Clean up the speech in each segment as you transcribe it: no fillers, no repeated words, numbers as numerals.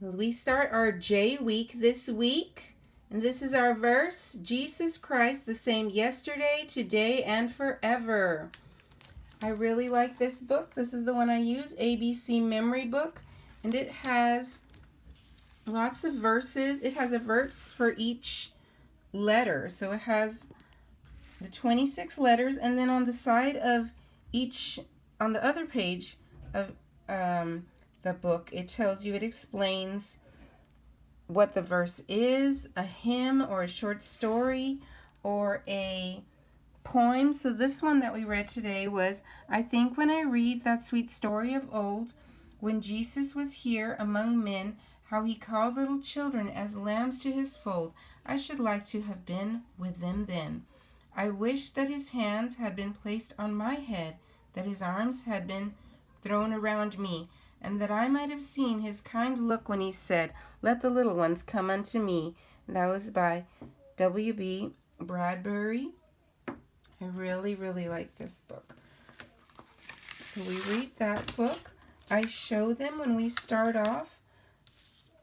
We start our J week this week, and this is our verse: Jesus Christ, the same yesterday, today, and forever. I really like this book. This is the one I use, ABC Memory Book, and it has lots of verses. It has a verse for each letter. So it has the 26 letters, and then on the side of each, on the other page of the book, it tells you, it explains what the verse is, a hymn or a short story or a poem. So this one that we read today was, I think when I read that sweet story of old, when Jesus was here among men, how he called little children as lambs to his fold, I should like to have been with them then. I wish that his hands had been placed on my head, that his arms had been thrown around me, and that I might have seen his kind look when he said, let the little ones come unto me. That was by W.B. Bradbury. I really, really like this book. So we read that book. I show them when we start off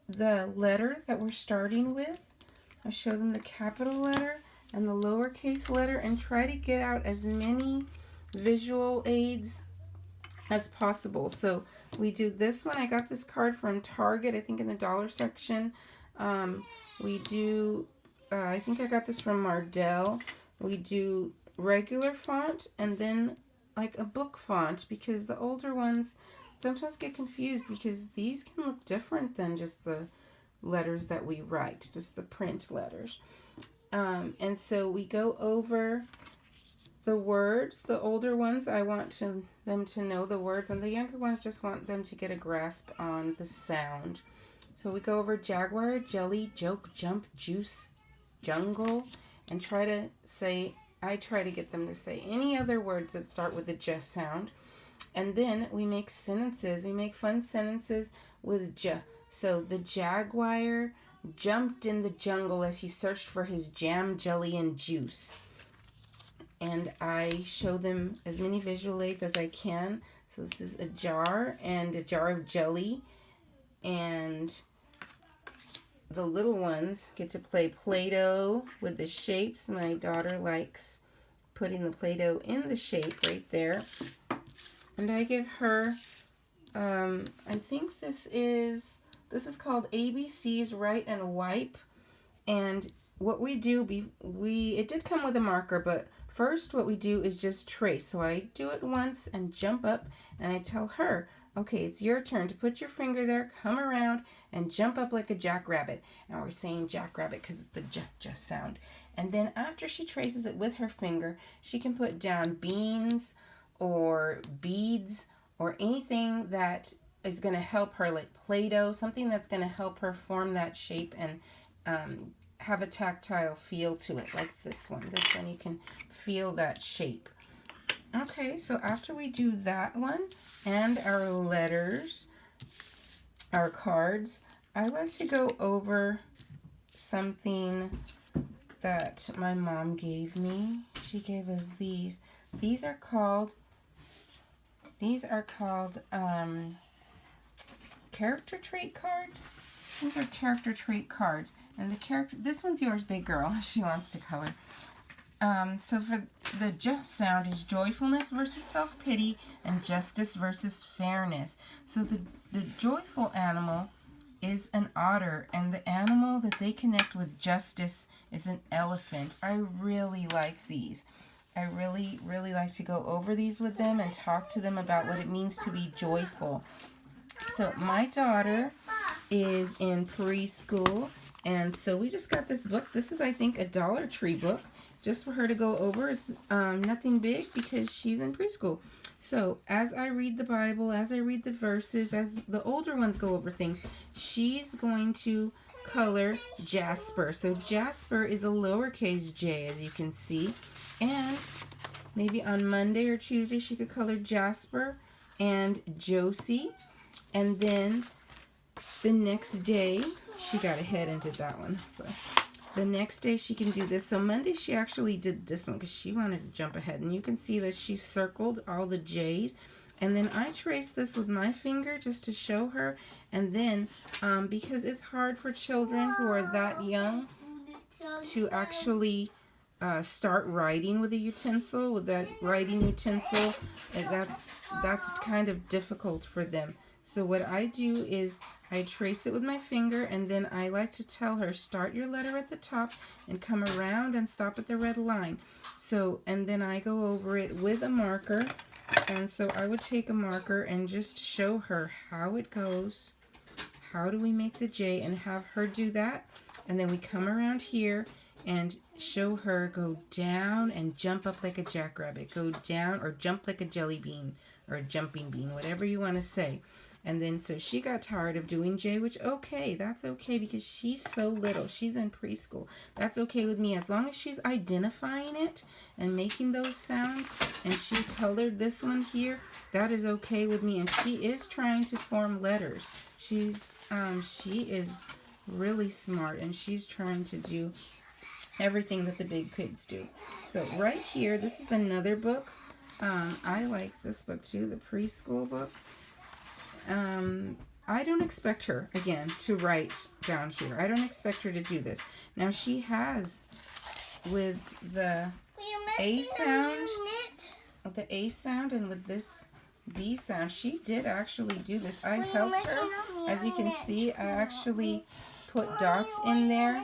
the letter that we're starting with. I show them the capital letter and the lowercase letter and try to get out as many visual aids as possible. So we do this one. I got this card from Target, I think in the dollar section. We do, I think I got this from Mardell. We do regular font and then like a book font, because the older ones sometimes get confused because these can look different than just the letters that we write, just the print letters. And so we go over the words. The older ones, I want them to know the words, and the younger ones just want them to get a grasp on the sound. So we go over jaguar, jelly, joke, jump, juice, jungle, and I try to get them to say any other words that start with the j sound. And then we make sentences. We make fun sentences with j. So the jaguar jumped in the jungle as he searched for his jam, jelly, and juice. And I show them as many visual aids as I can. So this is a jar and a jar of jelly. And the little ones get to play Play-Doh with the shapes. My daughter likes putting the Play-Doh in the shape right there. And I give her, I think this is called ABC's Write and Wipe. And what we do, it did come with a marker, but first what we do is just trace. So I do it once and jump up, and I tell her, okay, it's your turn to put your finger there, come around, and jump up like a jackrabbit. And we're saying jackrabbit because it's the j sound. And then after she traces it with her finger, she can put down beans or beads or anything that is going to help her, like Play-Doh, something that's going to help her form that shape and have a tactile feel to it, like this one. This one, you can feel that shape. Okay, so after we do that one and our letters, our cards, I like to go over something that my mom gave me. She gave us these. These are called character trait cards. I think they're character trait cards. And this one's yours, big girl. She wants to color. So for the j sound is joyfulness versus self-pity and justice versus fairness. So the joyful animal is an otter, and the animal that they connect with justice is an elephant. I really like these. I really, really like to go over these with them and talk to them about what it means to be joyful. So my daughter is in preschool, and so we just got this book. This is, I think, a Dollar Tree book, just for her to go over. It's nothing big because she's in preschool. So as I read the Bible, as I read the verses, as the older ones go over things, she's going to color Jasper. So Jasper is a lowercase j, as you can see. And maybe on Monday or Tuesday she could color Jasper and Josie. And then the next day, she got ahead and did that one. So the next day she can do this. So Monday she actually did this one because she wanted to jump ahead. And you can see that she circled all the J's. And then I trace this with my finger just to show her. And then, because it's hard for children who are that young to actually start writing with a utensil, with that writing utensil, and that's kind of difficult for them. So what I do is I trace it with my finger, and then I like to tell her, start your letter at the top and come around and stop at the red line. So, and then I go over it with a marker. And so I would take a marker and just show her how it goes. How do we make the J, and have her do that. And then we come around here and show her go down and jump up like a jackrabbit. Go down or jump like a jelly bean or a jumping bean, whatever you want to say. And then so she got tired of doing J, which okay, that's okay because she's so little. She's in preschool. That's okay with me as long as she's identifying it and making those sounds. And she colored this one here. That is okay with me. And she is trying to form letters. She is really smart, and she's trying to do everything that the big kids do. So right here, this is another book. I like this book too, the preschool book. I don't expect her, again, to write down here. I don't expect her to do this. Now she has, with the A sound, and with this B sound, she did actually do this. I helped her. As you can see, I actually put dots in there.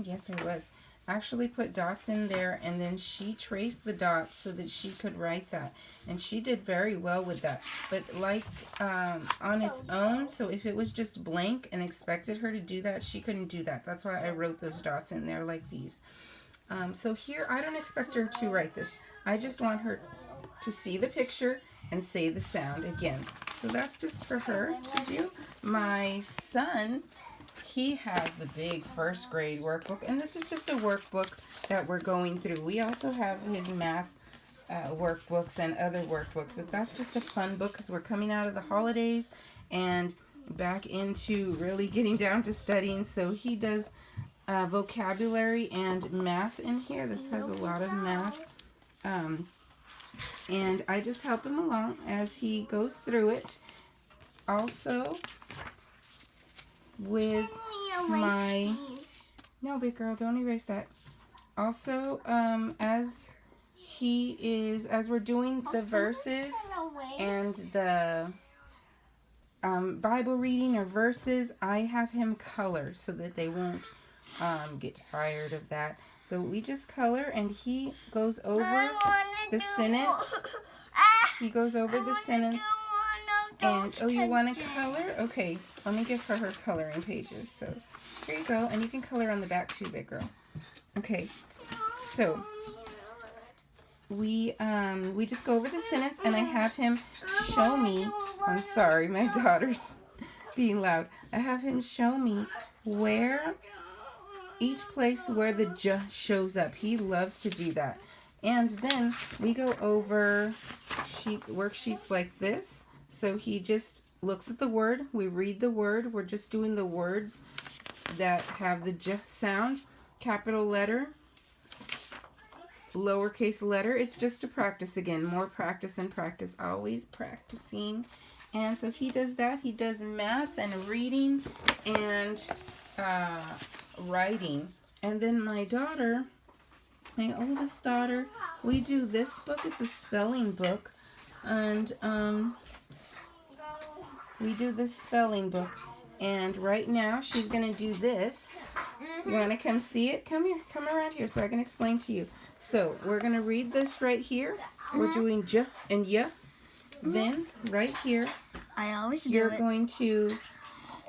Yes, I was. Actually put dots in there, and then she traced the dots so that she could write that, and she did very well with that. But like on its own, so if it was just blank and expected her to do that, she couldn't do that. That's why I wrote those dots in there like these. So here I don't expect her to write this. I just want her to see the picture and say the sound again. So that's just for her to do. My son, he has the big first grade workbook, and this is just a workbook that we're going through. We also have his math workbooks and other workbooks, but that's just a fun book because we're coming out of the holidays and back into really getting down to studying. So he does vocabulary and math in here. This has a lot of math. And I just help him along as he goes through it. Also, with my... No, big girl, don't erase that. Also, as we're doing the verses and the Bible reading or verses, I have him color so that they won't get tired of that. So we just color, and he goes over the sentence. He goes over the sentence. And, oh, you want to color? Okay, let me give her coloring pages. So, here you go. And you can color on the back too, big girl. Okay, so we just go over the sentence, and I have him show me. I'm sorry, my daughter's being loud. I have him show me where each place where the J shows up. He loves to do that. And then we go over worksheets like this. So he just looks at the word. We read the word. We're just doing the words that have the J sound. Capital letter, lowercase letter. It's just to practice again. More practice and practice. Always practicing. And so he does that. He does math and reading and writing. And then my daughter, my oldest daughter, we do this book. It's a spelling book. And we do this spelling book. And right now she's going to do this. You want to come see it? Come here. Come around here so I can explain to you. So we're going to read this right here. We're doing J and Y. Then right here, you're going to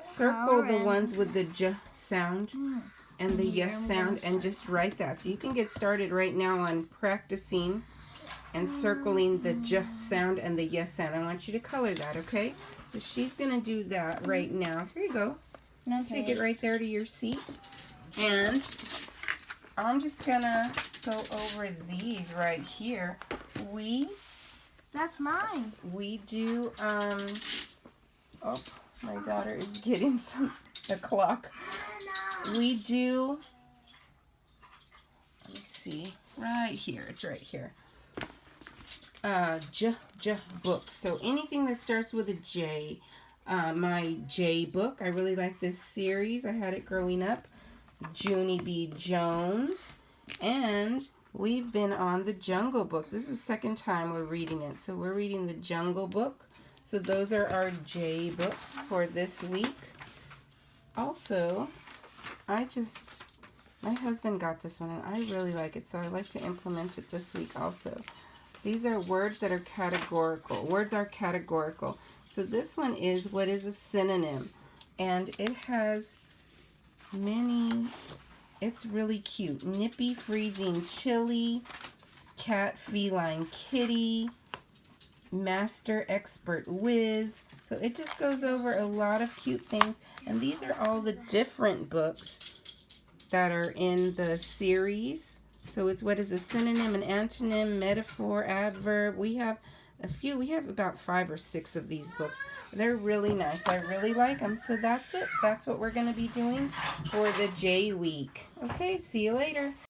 circle the ones with the J sound and the Y sound and just write that. So you can get started right now on practicing and circling the J sound and the Y sound. I want you to color that, okay? So she's going to do that right now. Here you go. Take it right there to your seat. And I'm just going to go over these right here. That's mine. We do, oh, my daughter is getting the clock. We do, let me see, right here. It's right here. books. So anything that starts with a J. My J book. I really like this series. I had it growing up. Junie B. Jones. And we've been on the Jungle Book. This is the second time we're reading it. So we're reading the Jungle Book. So those are our J books for this week. Also, my husband got this one and I really like it. So I like to implement it this week also. These are words that are categorical. Words are categorical. So this one is what is a synonym. And it has many, it's really cute. Nippy, freezing, chilly, cat, feline, kitty, master, expert, whiz. So it just goes over a lot of cute things. And these are all the different books that are in the series. So it's what is a synonym, an antonym, metaphor, adverb. We have a few. We have about 5 or 6 of these books. They're really nice. I really like them. So that's it. That's what we're going to be doing for the J week. Okay, see you later.